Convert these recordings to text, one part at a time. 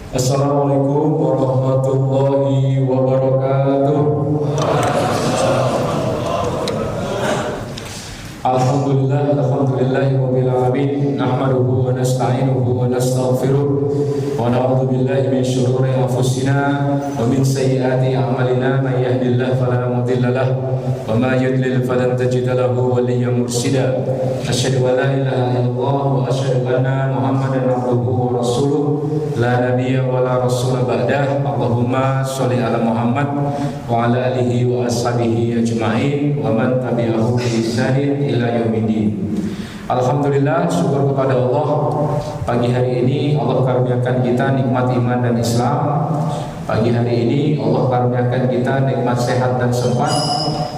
Assalamualaikum warahmatullahi wabarakatuh. Alhamdulillahirabbil alamin. Nahmaduhu wa nasta'inuhu wa nastaghfiruh wa na'udzu billahi min shururi anfusina wa min sayyiati a'malina. May yahdihillahu fala mudilla lahu wa may yudlil falan tajida lahu waliyyan mursyida. Asyhadu an la ilaha illallah wa asyhadu anna Muhammadan abduhu wa rasuluh. La nabiyya wa la rasula ba'dah. Allahumma sholli ala Muhammad wa ala alihi wa ashabihi ajma'in wa man tabi'ahu bi ihsanin ila yaumiddin. Alhamdulillah, syukur kepada Allah. Pagi hari ini Allah karuniakan kita nikmat iman dan Islam. Pagi hari ini Allah karuniakan kita nikmat sehat dan sempat,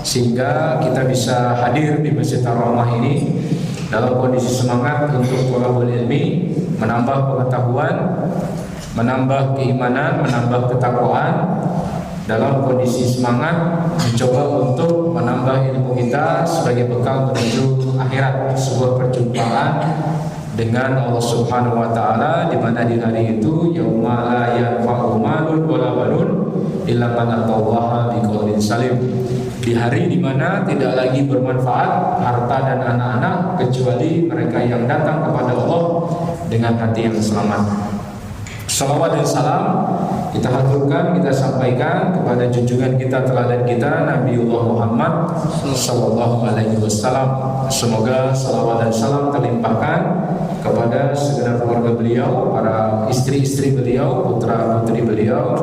sehingga kita bisa hadir di Masjid Ar-Rahmah ini dalam kondisi semangat untuk thalabul ilmi, menambah pengetahuan, menambah keimanan, menambah ketakwaan, dalam kondisi semangat mencoba untuk menambah ilmu kita sebagai bekal menuju akhirat, sebuah perjumpaan dengan Allah Subhanahu wa taala, di mana di hari itu yauma la yanfa'u malun wala banun illa man atallaha biqalbin salim. Di hari di mana tidak lagi bermanfaat harta dan anak-anak kecuali mereka yang datang kepada Allah dengan hati yang selamat. Salawat dan salam kita haturkan, kita sampaikan kepada junjungan kita, teladan kita, Nabiullah Muhammad sallallahu alaihi wasallam. Semoga salawat dan salam terlimpahkan kepada segenap keluarga beliau, para istri-istri beliau, putra-putri beliau,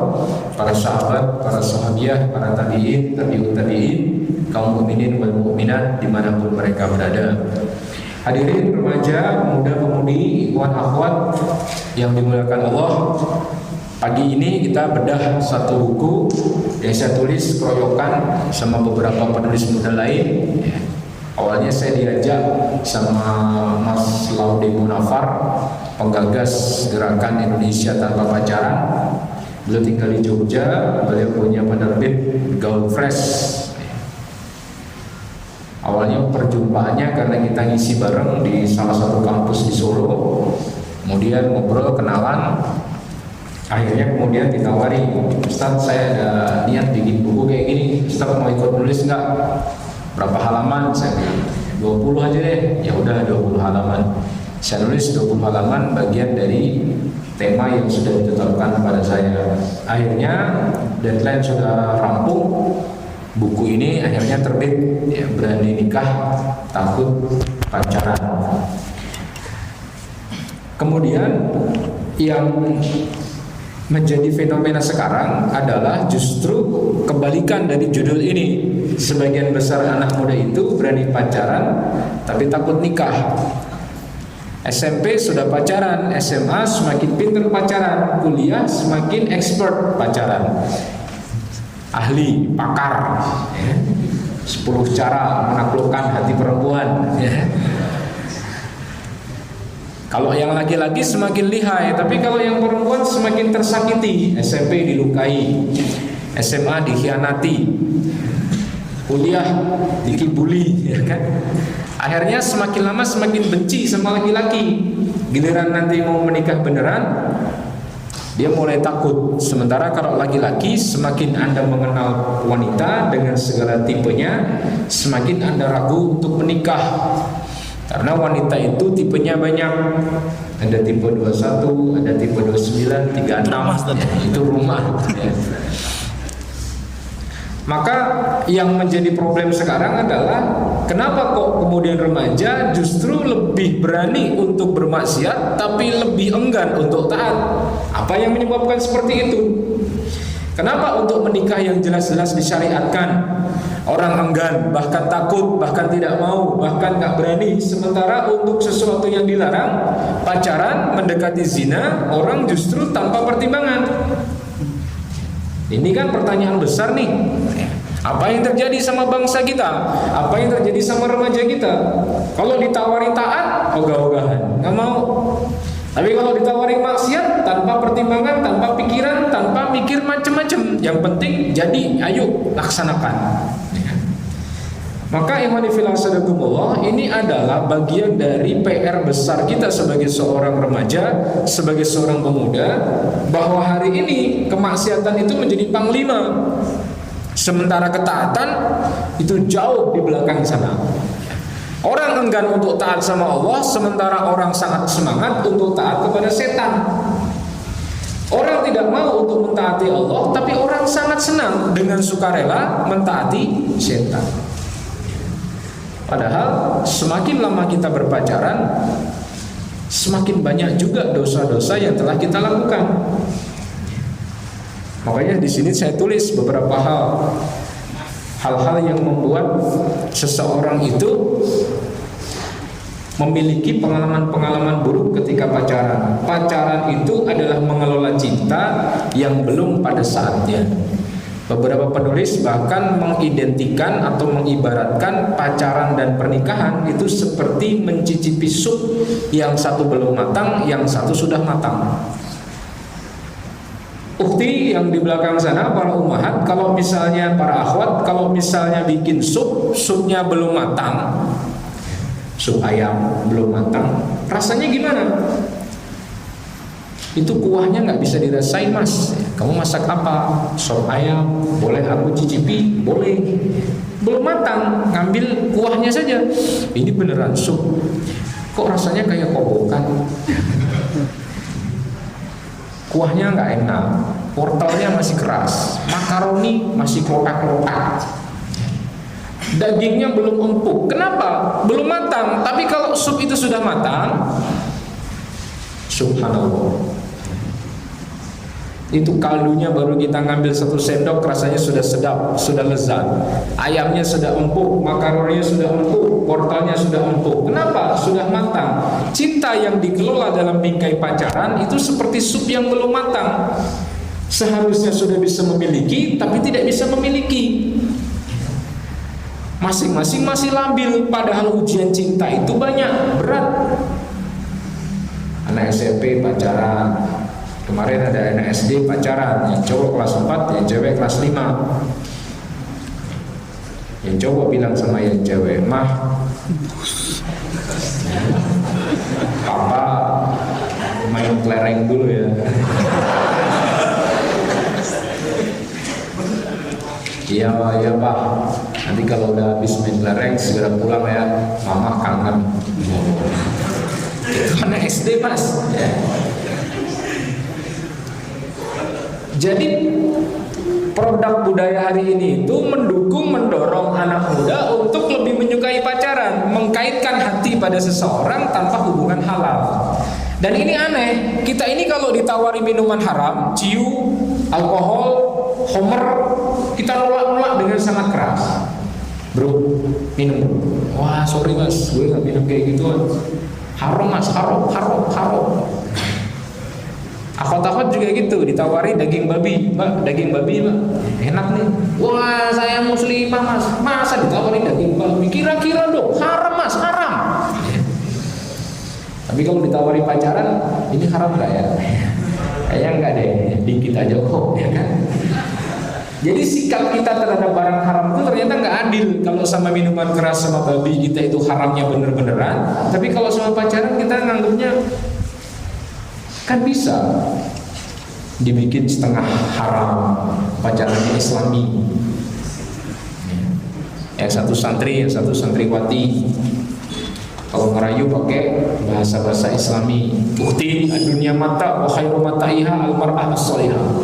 para sahabat, para sahabiah, para tabi'in, tabi'ut tabi'in, kaum mukminin wal mukminat dimanapun mereka berada. Hadirin remaja, pemuda-pemudi, ikhwan akhwat yang dimuliakan Allah, pagi ini kita bedah satu buku yang saya tulis keroyokan sama beberapa penulis muda lain. Awalnya saya diajak sama Mas Laude Munafar, penggagas gerakan Indonesia Tanpa Pacaran. Beliau tinggal di Jogja, beliau punya penerbit Gaul Fresh. Awalnya perjumpaannya karena kita ngisi bareng di salah satu kampus di Solo, kemudian ngobrol, kenalan. Akhirnya kemudian ditawari, Ustaz, saya ada niat bikin buku kayak gini, Ustaz mau ikut nulis nggak? Berapa halaman? Saya bilang 20 aja deh. Ya udah 20 halaman. Saya nulis 20 halaman bagian dari tema yang sudah ditetapkan pada saya. Akhirnya deadline sudah rampung. Buku ini akhirnya terbit, ya, Berani Nikah Takut Pacaran. Kemudian yang menjadi fenomena sekarang adalah justru kebalikan dari judul ini. Sebagian besar anak muda itu berani pacaran tapi takut nikah. SMP sudah pacaran, SMA semakin pintar pacaran, kuliah semakin expert pacaran, ahli, pakar, ya. 10 cara menaklukkan hati perempuan, ya. Kalau yang laki-laki semakin lihai, tapi kalau yang perempuan semakin tersakiti. SMP dilukai, SMA dikhianati, kuliah dikibuli, ya kan? Akhirnya semakin lama semakin benci sama laki-laki. Giliran nanti mau menikah beneran, dia mulai takut. Sementara kalau laki-laki, semakin Anda mengenal wanita dengan segala tipenya, semakin Anda ragu untuk menikah. Karena wanita itu tipenya banyak. Ada tipe 21, ada tipe 29, 36, ya, itu rumah, ya. Maka yang menjadi problem sekarang adalah kenapa kok kemudian remaja justru lebih berani untuk bermaksiat tapi lebih enggan untuk taat. Apa yang menyebabkan seperti itu? Kenapa untuk menikah yang jelas-jelas disyariatkan orang enggan, bahkan takut, bahkan tidak mau, bahkan gak berani. Sementara untuk sesuatu yang dilarang, pacaran, mendekati zina, orang justru tanpa pertimbangan. Ini kan pertanyaan besar nih. Apa yang terjadi sama bangsa kita? Apa yang terjadi sama remaja kita? Kalau ditawari taat, ogah-ogahan, gak mau. Tapi kalau ditawari maksiat, tanpa pertimbangan, tanpa pikiran, tanpa mikir macam-macam. Yang penting jadi, ayo laksanakan. Maka ikhwanifillah sadakumullah, ini adalah bagian dari PR besar kita sebagai seorang remaja, sebagai seorang pemuda, bahwa hari ini kemaksiatan itu menjadi panglima, sementara ketaatan itu jauh di belakang sana. Orang enggan untuk taat sama Allah, sementara orang sangat semangat untuk taat kepada setan. Orang tidak mau untuk mentaati Allah, tapi orang sangat senang dengan sukarela mentaati setan. Padahal semakin lama kita berpacaran, semakin banyak juga dosa-dosa yang telah kita lakukan. Makanya di sini saya tulis beberapa hal-hal yang membuat seseorang itu memiliki pengalaman-pengalaman buruk ketika pacaran. Pacaran itu adalah mengelola cinta yang belum pada saatnya. Beberapa penulis bahkan mengidentikan atau mengibaratkan pacaran dan pernikahan itu seperti mencicipi sup, yang satu belum matang, yang satu sudah matang. Ukti yang di belakang sana, para ummahat, kalau misalnya para akhwat, kalau misalnya bikin supnya belum matang, sup ayam belum matang, rasanya gimana? Itu kuahnya nggak bisa dirasain, mas. Kamu masak apa? Sop ayam, boleh aku cicipi? Boleh. Belum matang, ngambil kuahnya saja. Ini beneran sup. Kok rasanya kayak kobokan? Kuahnya nggak enak, wortelnya masih keras, makaroni masih kotak-kotak, dagingnya belum empuk. Kenapa? Belum matang. Tapi kalau sup itu sudah matang, subhanallah, itu kaldunya baru kita ngambil 1 sendok, rasanya sudah sedap, sudah lezat. Ayamnya sudah empuk, makaroninya sudah empuk, wortelnya sudah empuk. Kenapa? Sudah matang. Cinta yang dikelola dalam bingkai pacaran itu seperti sup yang belum matang. Seharusnya sudah bisa memiliki, tapi tidak bisa memiliki. Masing-masing masih labil, padahal ujian cinta itu banyak, berat. Anak SMP pacaran, kemarin ada anak SD pacaran, yang cowok kelas 4, yang cewek kelas 5. Yang cowok bilang sama yang cewek, "Mah, papa main kelereng dulu ya." Iya pak, nanti kalau udah habis main kelereng segera pulang ya, mama kangen. Itu anak SD mas ya. Jadi produk budaya hari ini itu mendorong anak muda untuk lebih menyukai pacaran, mengkaitkan hati pada seseorang tanpa hubungan halal. Dan ini aneh, kita ini kalau ditawari minuman haram, ciu, alkohol, homer, kita nolak-nolak dengan sangat keras. Bro, minum. Wah sorry mas, gue gak minum kayak gituan. Haram mas, haram. Akhwat-akhwat juga gitu, ditawari daging babi, mbak, daging babi mbak, enak nih. Wah saya muslimah mas, masa ditawari daging babi? Kira-kira dong, haram mas, haram. Tapi kalau ditawari pacaran, ini haram gak ya? Kayaknya enggak deh, dikit aja kok, ya kan? Jadi sikap kita terhadap barang haram itu ternyata nggak adil. Kalau sama minuman keras sama babi kita itu haramnya bener-beneran, tapi kalau sama pacaran kita nganggapnya kan bisa dibikin setengah haram, pacarannya Islami. Yang satu santri, yang satu santriwati. Kalau ngerayu pakai bahasa-bahasa Islami. Ukti dunia mata wa khairu mataiha al-mar'ah as-salihah.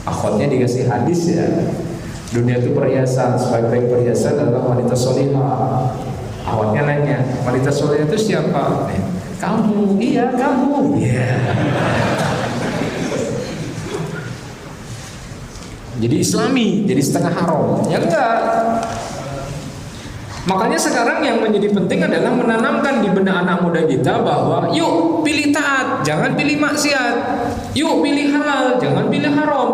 Akhwatnya dikasih hadis ya, dunia itu perhiasan, sebaik-baik perhiasan adalah wanita solihah. Akhwatnya nanya, wanita solihah itu siapa? Kamu. Iya kamu. Yeah. Jadi Islami, jadi setengah haram. Ya enggak. Makanya sekarang yang menjadi penting adalah menanamkan di benak anak muda kita bahwa yuk pilih taat, jangan pilih maksiat. Yuk pilih halal, jangan pilih haram.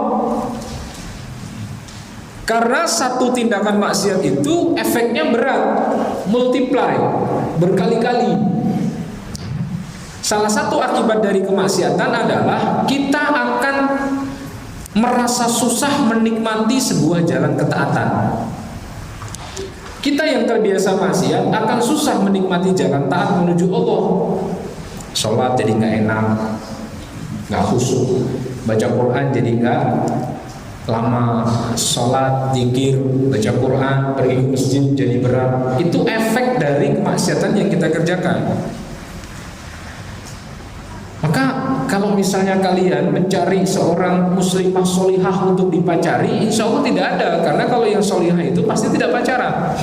Karena satu tindakan maksiat itu efeknya berat, multiply, berkali-kali. Salah satu akibat dari kemaksiatan adalah kita akan merasa susah menikmati sebuah jalan ketaatan. Kita yang terbiasa maksiat akan susah menikmati jalan taat menuju Allah. Sholat jadi nggak enak, nggak khusyuk. Baca Quran jadi nggak lama. Sholat, zikir, baca Quran, pergi ke masjid jadi berat. Itu efek dari kemaksiatan yang kita kerjakan. Maka kalau misalnya kalian mencari seorang muslimah solihah untuk dipacari, insya Allah tidak ada. Karena kalau yang solihah itu pasti tidak pacaran.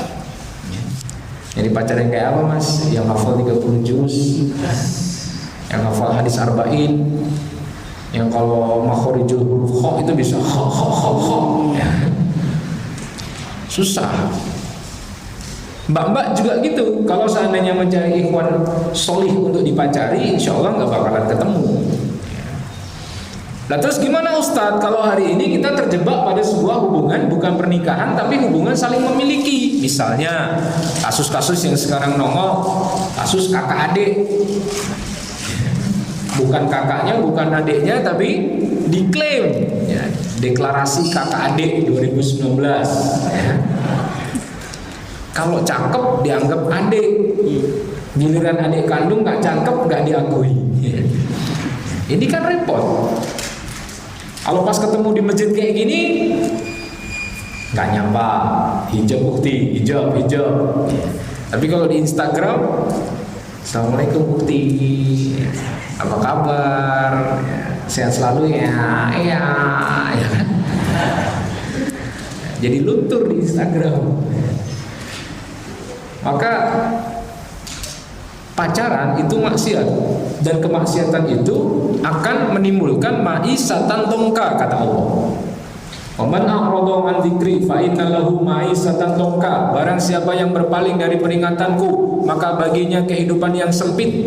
Yang dipacarin kayak apa mas? Yang hafal 30 juz, yang hafal hadis arba'in, yang kalau makhorijul huruf kho itu bisa kho. Susah. Mbak-mbak juga gitu. Kalau seandainya mencari ikhwan solih untuk dipacari, insya Allah nggak bakalan ketemu. Nah terus gimana Ustadz? Kalau hari ini kita terjebak pada sebuah hubungan bukan pernikahan tapi hubungan saling memiliki. Misalnya kasus-kasus yang sekarang nongol, kasus kakak adik. Bukan kakaknya, bukan adiknya, tapi diklaim ya, deklarasi kakak adik 2019 ya. Kalau cakep dianggap adik, giliran adik kandung nggak cakep nggak diakui ya. Ini kan repot. Kalau pas ketemu di masjid kayak gini nggak nyapa, hijab bukti, hijab. Tapi kalau di Instagram, Assalamualaikum bukti, apa kabar? Sehat selalu ya, iya, ya kan? Jadi luntur di Instagram. Maka pacaran itu maksiat, dan kemaksiatan itu akan menimbulkan ma'isatan dongka, kata Allah. Waman a'rada an dzikri fa inna lahu ma'isatan dongka. Barang siapa yang berpaling dari peringatanku, maka baginya kehidupan yang sempit.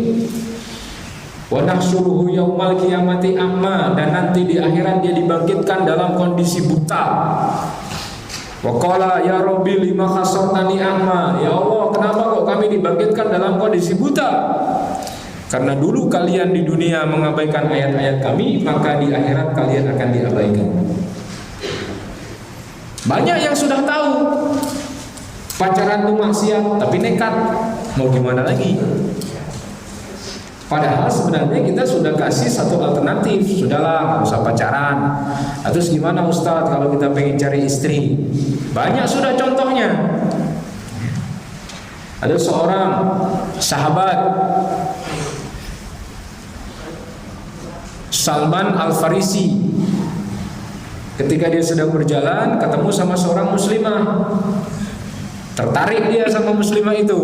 Wa nahsyuruhu yaumal qiyamati a'ma. Dan nanti di akhirat dia dibangkitkan dalam kondisi buta. Wa qala ya rabbi lima khasartani a'ma. Ya Allah, kenapa kok kami dibangkitkan dalam kondisi buta? Karena dulu kalian di dunia mengabaikan ayat-ayat kami, maka di akhirat kalian akan diabaikan. Banyak yang sudah tahu pacaran itu maksiat, tapi nekat. Mau gimana lagi? Padahal sebenarnya kita sudah kasih satu alternatif. Sudahlah, nggak usah pacaran. Terus gimana Ustadz kalau kita pengen cari istri? Banyak sudah contohnya. Ada seorang sahabat Salman Al-Farisi, ketika dia sedang berjalan ketemu sama seorang muslimah. Tertarik dia sama muslimah itu.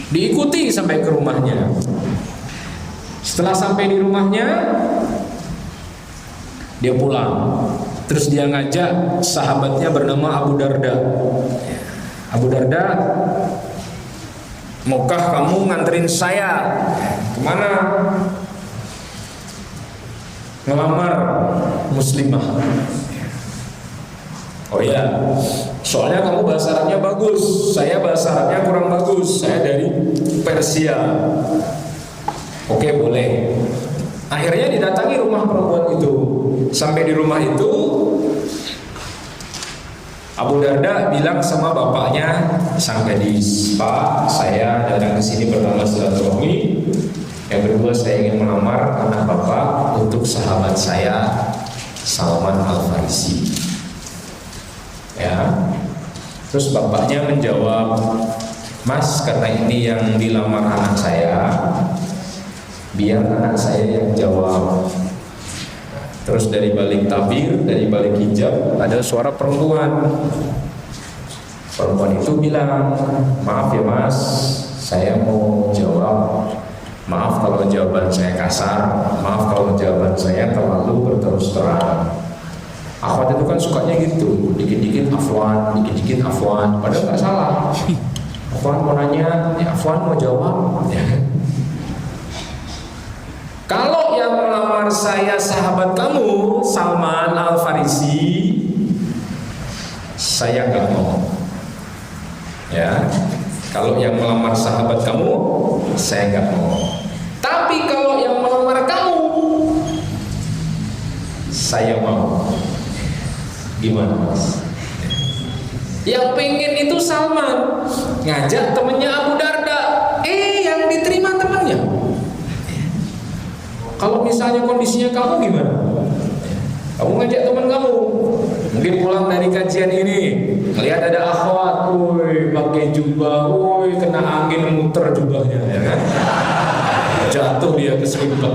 Diikuti sampai ke rumahnya. Setelah sampai di rumahnya, dia pulang. Terus dia ngajak sahabatnya bernama Abu Darda. Abu Darda, maukah kamu nganterin saya kemana? Ngelamar muslimah. Oh iya, soalnya kamu bahasa Arabnya bagus, saya bahasa Arabnya kurang bagus, saya dari Persia. Oke, boleh. Akhirnya didatangi rumah perempuan itu. Sampai di rumah itu, Abu Darda bilang sama bapaknya sang gadis, Pak, saya datang ke sini pertama silaturahmi. Yang kedua, saya ingin melamar anak bapak untuk sahabat saya Salman Al-Farisi. Ya. Terus bapaknya menjawab, Mas, karena ini yang dilamar anak saya, biar anak saya yang jawab. Terus dari balik tabir, dari balik hijab, ada suara perempuan. Perempuan itu bilang, maaf ya Mas, saya mau jawab. Maaf kalau jawaban saya kasar, maaf kalau jawaban saya terlalu berterus terang. Akhwat itu kan sukanya gitu, dikit-dikit afwan, dikit-dikit afwan, padahal nggak salah. Afwan mau nanya, ya Afwan mau jawab. Ya. Kalau yang melamar saya sahabat kamu, Salman Al-Farisi, saya nggak mau. Ya, kalau yang melamar sahabat kamu, saya nggak mau. Tapi kalau yang melamar kamu, saya mau. Gimana Mas? Yang pengen itu Salman ngajak temennya Abu Darda, yang diterima temennya. Kalau misalnya kondisinya kamu gimana? Kamu ngajak teman kamu, mungkin pulang dari kajian ini, melihat ada akhwat, woi pakai jubah, woi kena angin muter jubahnya, ya kan? Jatuh dia ke selipet.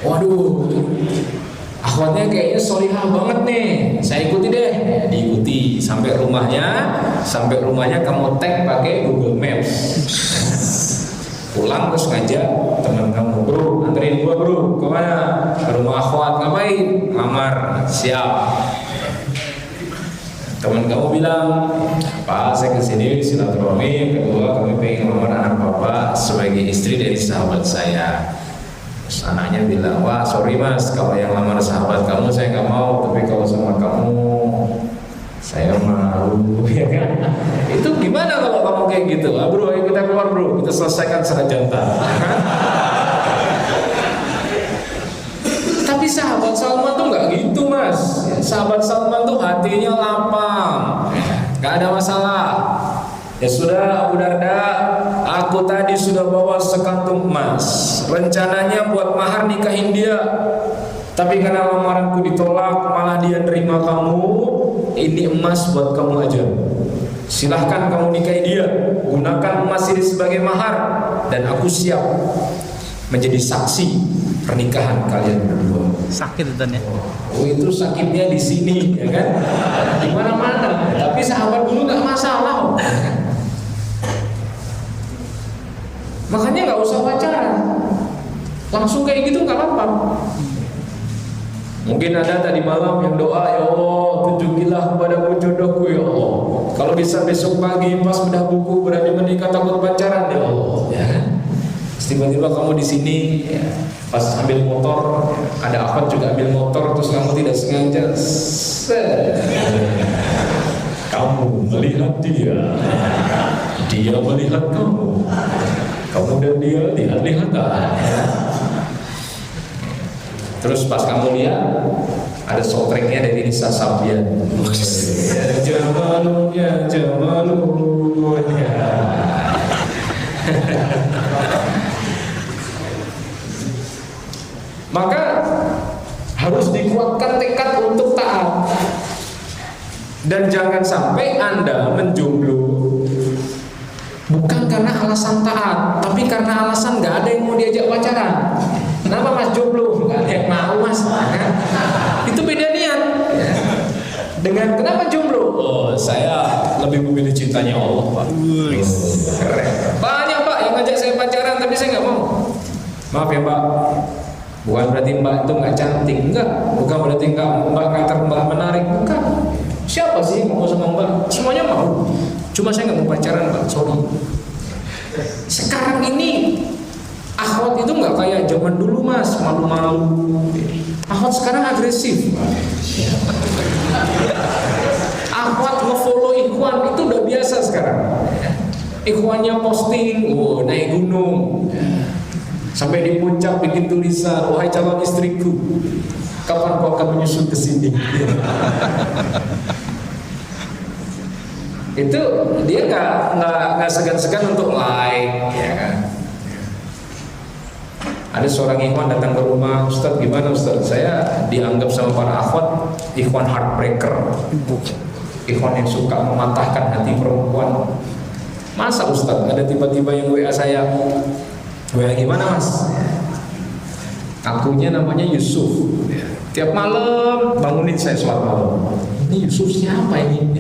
Waduh, akhwatnya kayaknya solihah banget nih, saya ikuti deh. Diikuti sampai rumahnya kamu tag pakai Google Maps. Pulang terus ngajak teman kamu, bro, anterin gua bro, kemana? Ke rumah akhwat, ngapain? Lamar, siap. Teman kamu bilang, Pak, saya kesini silaturahmi, yang kedua kami pengen lamar anak bapak sebagai istri dari sahabat saya. Terus anaknya bilang, wah sorry mas, kalau yang lamar sahabat kamu saya nggak mau, tapi kalau sama kamu saya malu, ya kan? Itu gimana kalau kamu kayak gitu? Ah, bro, ayo kita keluar bro, kita selesaikan secara jantan. Tapi sahabat Salman tuh nggak gitu mas. Sahabat Salman tuh hatinya lapang, nggak ada masalah. Ya sudah Abu Darda, aku tadi sudah bawa sekantung emas. Rencananya buat mahar nikahin dia. Tapi karena lamaranku ditolak, malah dia nerima kamu. Ini emas buat kamu aja. Silahkan kamu nikahi dia. Gunakan emas ini sebagai mahar. Dan aku siap menjadi saksi pernikahan kalian berdua. Sakit itu ya? Oh itu sakitnya di sini, ya kan? Di mana-mana. Tapi sahabat dulu nggak masalah. Makanya nggak usah pacaran. Langsung kayak gitu nggak apa-apa. Mungkin ada tadi malam yang doa, ya Allah tunjukilah kepadaku jodohku ya Allah. Kalau bisa besok pagi pas bedah buku berani menikah takut pacaran ya Allah. Ya kan? Tiba-tiba kamu di sini ya, pas ambil motor, ada akhwat juga ambil motor, terus kamu tidak sengaja, kamu melihat dia melihat kamu dan dia lihat-lihatan. Terus pas kamu lihat ada soundtracknya dari Nisa Sabian. Ya Jamalun ya. Maka harus dikuatkan tekad untuk taat. Dan jangan sampai Anda menjomblo bukan karena alasan taat, tapi karena alasan nggak ada yang mau diajak pacaran. Kenapa mas jomblo? Nggak ada yang mau mas. Itu beda niat. Dengan kenapa jomblo? Oh, saya lebih memilih cintanya Allah pak. Keren. Banyak pak yang ngajak saya pacaran, tapi saya nggak mau. Maaf ya pak. Bukan berarti mbak itu nggak cantik, enggak. Bukan berarti mbak menarik, bukan. Siapa sih yang mau sama mbak? Semuanya mau. Cuma saya nggak mau pacaran mbak, sorry. Sekarang ini akhwat itu nggak kayak zaman dulu mas, malu-malu. Akhwat sekarang agresif. Akhwat nge-follow ikhwan itu udah biasa sekarang. Ikhwannya posting, naik gunung. Sampai di puncak bikin tulisan, wahai calon istriku, kapan kau akan menyusul ke sini? Itu dia nggak segan-segan untuk like, ya kan? Ada seorang ikhwan datang ke rumah, Ustaz gimana Ustaz? Saya dianggap sama para akhwat ikhwan heartbreaker, ikhwan yang suka mematahkan hati perempuan. Masa Ustaz ada tiba-tiba yang WA saya? WA gimana mas? Akunya namanya Yusuf. Tiap malam bangunin saya sholat malam. Ini Yusuf siapa ini?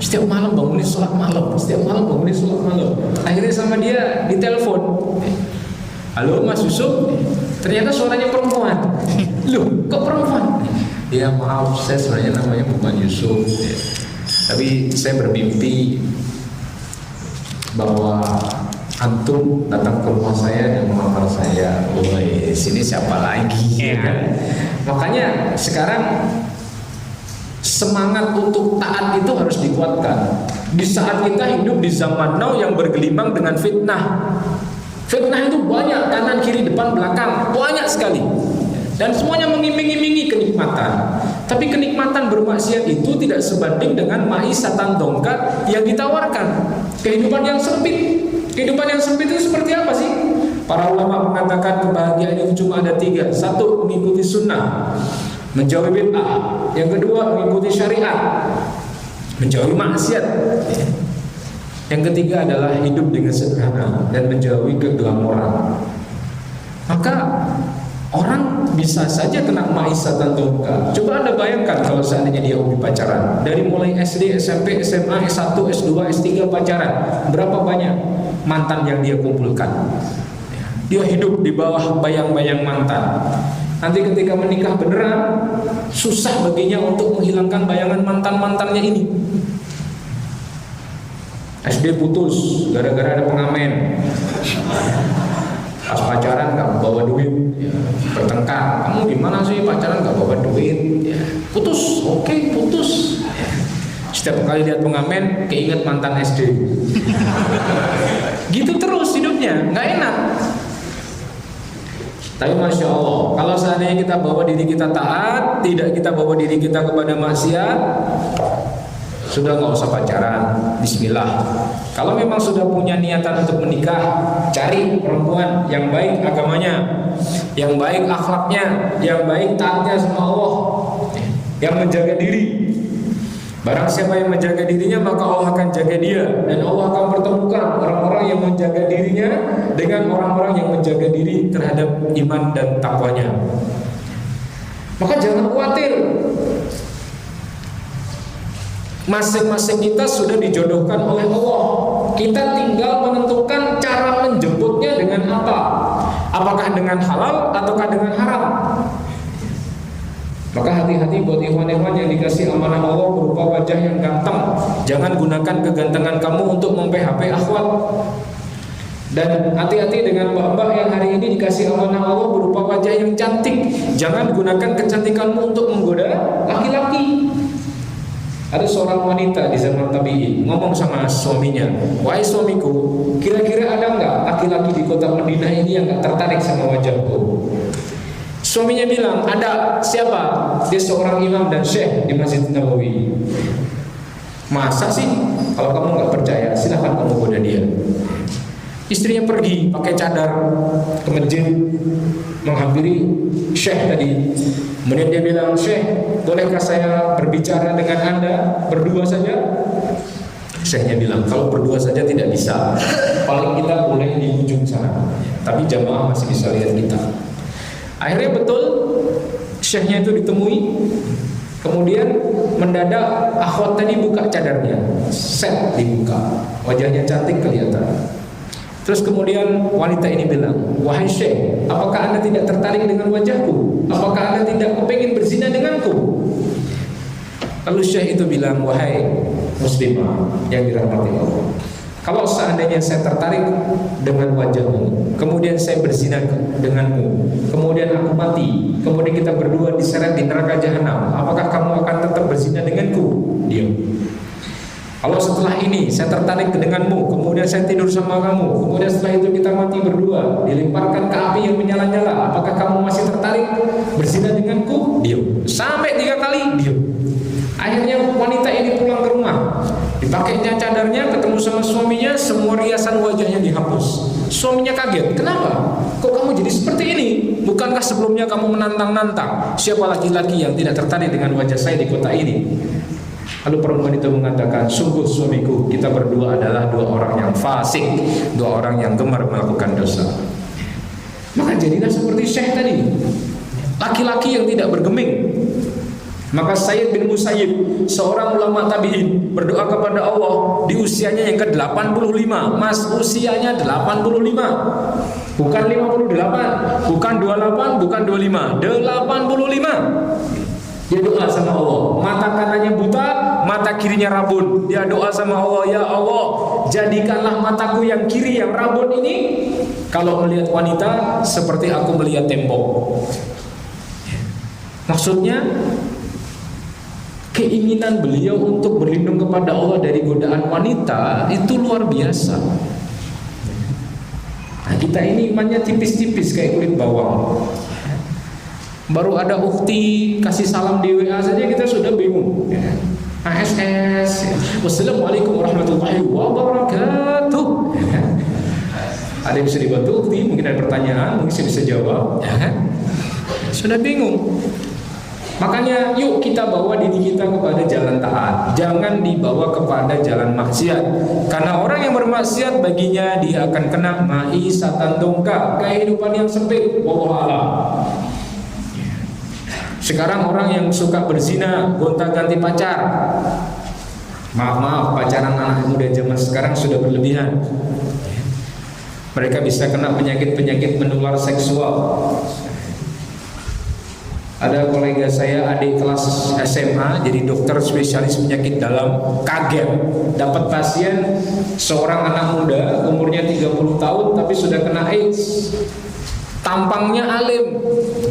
Setiap malam bangunin sholat malam. Akhirnya sama dia ditelepon. Halo Mas Yusuf, ternyata suaranya perempuan. Loh, kok perempuan? Ya maaf, saya sebenarnya namanya bukan Yusuf. Tapi saya bermimpi bahwa antum datang ke rumah saya dan melamar saya. Woi, sini siapa lagi? Ya kan? Makanya sekarang semangat untuk taat itu harus dikuatkan. Di saat kita hidup di zaman now yang bergelimang dengan fitnah. Fitnah itu banyak, kanan, kiri, depan, belakang, banyak sekali. Dan semuanya mengiming-imingi kenikmatan. Tapi kenikmatan bermaksiat itu tidak sebanding dengan maisatan dongka yang ditawarkan. Kehidupan yang sempit. Kehidupan yang sempit itu seperti apa sih? Para ulama mengatakan kebahagiaan itu cuma ada 3. 1, mengikuti sunnah, menjauhi bid'ah. Yang kedua, mengikuti syariat, menjauhi maksiat. Yang ketiga adalah hidup dengan sederhana dan menjauhi keglamoran. Maka orang bisa saja kena maisatan dongka. Coba Anda bayangkan kalau seandainya dia hobi pacaran. Dari mulai SD, SMP, SMA, S1, S2, S3 pacaran. Berapa banyak mantan yang dia kumpulkan? Dia hidup di bawah bayang-bayang mantan. Nanti ketika menikah beneran, susah baginya untuk menghilangkan bayangan mantan-mantannya ini. SD putus gara-gara ada pengamen. Pas pacaran gak bawa duit, bertengkar. Kamu gimana sih pacaran gak bawa duit? Putus, oke, putus. Setiap kali lihat pengamen, keinget mantan SD. Gitu terus hidupnya, gak enak. Tapi Masya Allah, kalau seandainya kita bawa diri kita taat, tidak kita bawa diri kita kepada maksiat, sudah nggak usah pacaran, bismillah. Kalau memang sudah punya niatan untuk menikah, cari perempuan yang baik agamanya, yang baik akhlaknya, yang baik taatnya sama Allah, yang menjaga diri. Barang siapa yang menjaga dirinya, maka Allah akan jaga dia. Dan Allah akan pertemukan orang-orang yang menjaga dirinya dengan orang-orang yang menjaga diri terhadap iman dan takwanya. Maka jangan khawatir, masing-masing kita sudah dijodohkan oleh Allah. Kita tinggal menentukan cara menjemputnya dengan apa. Apakah dengan halal ataukah dengan haram. Maka hati-hati buat ikhwan-ikhwan yang dikasih amanah Allah berupa wajah yang ganteng. Jangan gunakan kegantengan kamu untuk mem-PHP akhwat. Dan hati-hati dengan mbak-mbak yang hari ini dikasih amanah Allah berupa wajah yang cantik. Jangan gunakan kecantikanmu untuk menggoda laki-laki. Ada seorang wanita di zaman tabi'in ngomong sama suaminya, "Wahai suamiku, kira-kira ada nggak laki-laki di kota Madinah ini yang nggak tertarik sama wajahku?" Suaminya bilang, "Ada." "Siapa?" "Dia seorang imam dan syekh di Masjid Nabawi." "Masa sih? Kalau kamu nggak percaya, silahkan kamu goda dia." Istrinya pergi pakai cadar ke masjid menghampiri syekh tadi. Kemudian dia bilang, "Syekh, bolehkah saya berbicara dengan Anda berdua saja?" Syekhnya bilang, "Kalau berdua saja tidak bisa. Paling kita boleh di ujung sana, tapi jamaah masih bisa lihat kita." Akhirnya betul syekhnya itu ditemui. Kemudian mendadak akhwat tadi buka cadarnya, set dibuka, wajahnya cantik kelihatan. Terus kemudian wanita ini bilang, "Wahai syekh, apakah Anda tidak tertarik dengan wajahku? Apakah Anda tidak kepingin berzina denganku?" Lalu syekh itu bilang, "Wahai muslimah yang dirahmati Allah, kalau seandainya saya tertarik dengan wajahmu, kemudian saya berzina denganmu, kemudian aku mati, kemudian kita berdua diseret di neraka jahanam, apakah kamu akan tetap berzina denganku?" Diam. "Kalau setelah ini saya tertarik denganmu, kemudian saya tidur sama kamu, kemudian setelah itu kita mati berdua, dilemparkan ke api yang menyala-nyala, apakah kamu masih tertarik berzina denganku?" Diam. Sampai 3 kali, diam. Akhirnya wanita ini pulang ke rumah, dipakainya cadarnya, ketemu sama suaminya, semua riasan wajahnya dihapus. Suaminya kaget, "Kenapa? Kok kamu jadi seperti ini? Bukankah sebelumnya kamu menantang-nantang siapa laki-laki yang tidak tertarik dengan wajah saya di kota ini?" Lalu perempuan itu mengatakan, "Sungguh suamiku, kita berdua adalah 2 orang yang fasik, 2 orang yang gemar melakukan dosa." Maka jadilah seperti syekh tadi, laki-laki yang tidak bergeming. Maka Sayyid bin Musayyib, seorang ulama tabi'in, berdoa kepada Allah di usianya yang ke-85. Mas, usianya 85. Bukan 58, bukan 28, bukan 25, 85. Dia doa sama Allah, mata kanannya buta, mata kirinya rabun. Dia doa sama Allah, "Ya Allah, jadikanlah mataku yang kiri yang rabun ini kalau melihat wanita seperti aku melihat tembok." Maksudnya keinginan beliau untuk berlindung kepada Allah dari godaan wanita itu luar biasa. Nah, kita ini imannya tipis-tipis kayak kulit bawang. Baru ada ukti kasih salam di WA saja kita sudah bingung. ASS, wassalamualaikum warahmatullahi wabarakatuh. Ada yang bisa dibantu ukti, mungkin ada pertanyaan, mungkin saya bisa jawab. Sudah bingung. Makanya yuk kita bawa diri kita kepada jalan taat, jangan dibawa kepada jalan maksiat. Karena orang yang bermaksiat baginya dia akan kena ma'isatan dongka, kehidupan yang sempit. Wallahu a'lam. Sekarang orang yang suka berzina, gonta-ganti pacar. Maaf, pacaran anak muda zaman sekarang sudah berlebihan. Mereka bisa kena penyakit-penyakit menular seksual. Ada kolega saya, adik kelas SMA, jadi dokter spesialis penyakit dalam, kaget dapat pasien seorang anak muda umurnya 30 tahun tapi sudah kena AIDS. Tampangnya alim,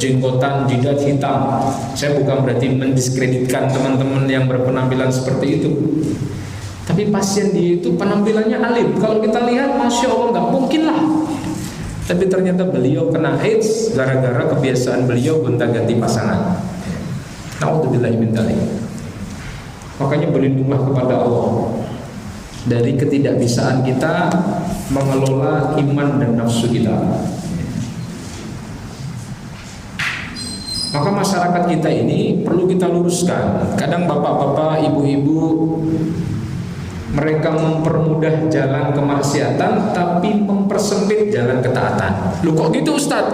jenggotan, jidat hitam. Saya bukan berarti mendiskreditkan teman-teman yang berpenampilan seperti itu, tapi pasien dia itu penampilannya alim. Kalau kita lihat, Masya Allah, nggak mungkin lah. Tapi ternyata beliau kena AIDS gara-gara kebiasaan beliau gonta-ganti pasangan. Na'udzubillahi min dzalik. Makanya berlindunglah kepada Allah dari ketidakbisaan kita mengelola iman dan nafsu kita. Maka masyarakat kita ini perlu kita luruskan. Kadang bapak-bapak, ibu-ibu, mereka mempermudah jalan kemaksiatan tapi mempersempit jalan ketaatan. Loh kok gitu Ustaz?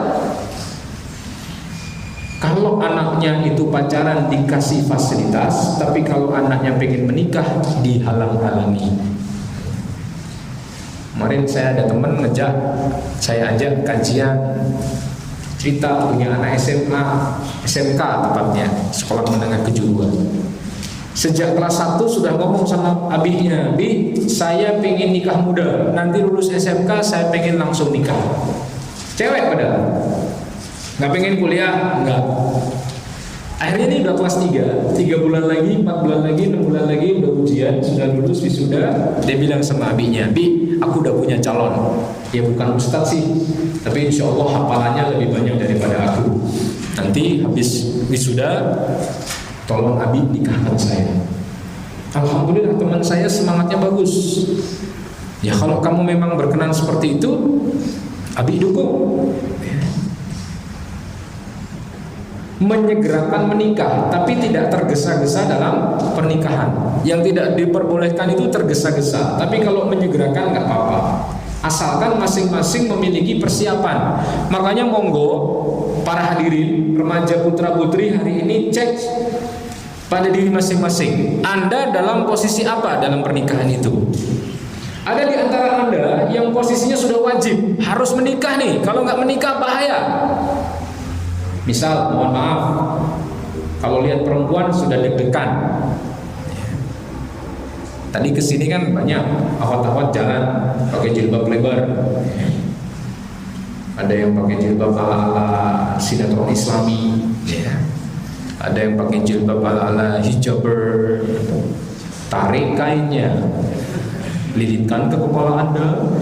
Kalau anaknya itu pacaran dikasih fasilitas, tapi kalau anaknya pengen menikah dihalang-halangi. Kemarin saya ada teman ngejak, saya ajak kajian, cerita punya anak SMA, SMK tepatnya, sekolah menengah kejuruan. Sejak kelas 1 sudah ngomong sama abinya, Bi, saya pengen nikah muda, nanti lulus SMK saya pengen langsung nikah. Cewek padahal, nggak pengen kuliah, nggak. Akhirnya ini udah kelas 3 bulan lagi, 4 bulan lagi, 6 bulan lagi udah ujian, sudah lulus wisuda. Dia bilang sama abinya, Bi, aku udah punya calon. Ya bukan ustadz sih, tapi insya Allah hafalannya lebih banyak daripada aku. Nanti habis wisuda, tolong abi nikahkan saya. Alhamdulillah teman saya semangatnya bagus. Ya kalau kamu memang berkenan seperti itu, abi dukung. Menyegerakan menikah, tapi tidak tergesa-gesa dalam pernikahan. Yang tidak diperbolehkan itu tergesa-gesa. Tapi kalau menyegerakan nggak apa-apa, asalkan masing-masing memiliki persiapan. Makanya monggo para hadirin, remaja putra putri hari ini cek pada diri masing-masing. Anda dalam posisi apa dalam pernikahan itu? Ada di antara Anda yang posisinya sudah wajib harus menikah nih. Kalau nggak menikah bahaya. Misal, mohon maaf, kalau lihat perempuan sudah deg-degan. Tadi kesini kan banyak akhwat-akhwat jalan pakai jilbab lebar. Ada yang pakai jilbab ala-ala sinetron Islami. Ada yang pakai jilbab ala-ala hijaber. Tarik kainnya, lilitkan ke kepala Anda.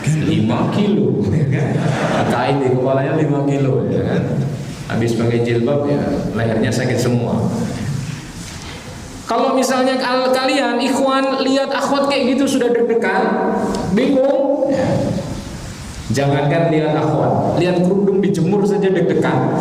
5 kilo, kain di kepalanya 5 kilo, ya kan? Habis pakai jilbab, ya lehernya sakit semua. Kalau misalnya kalian ikhwan lihat akhwat kayak gitu sudah deg-degan, bingung, jangankan lihat akhwat, lihat kerudung dijemur saja deg-degan.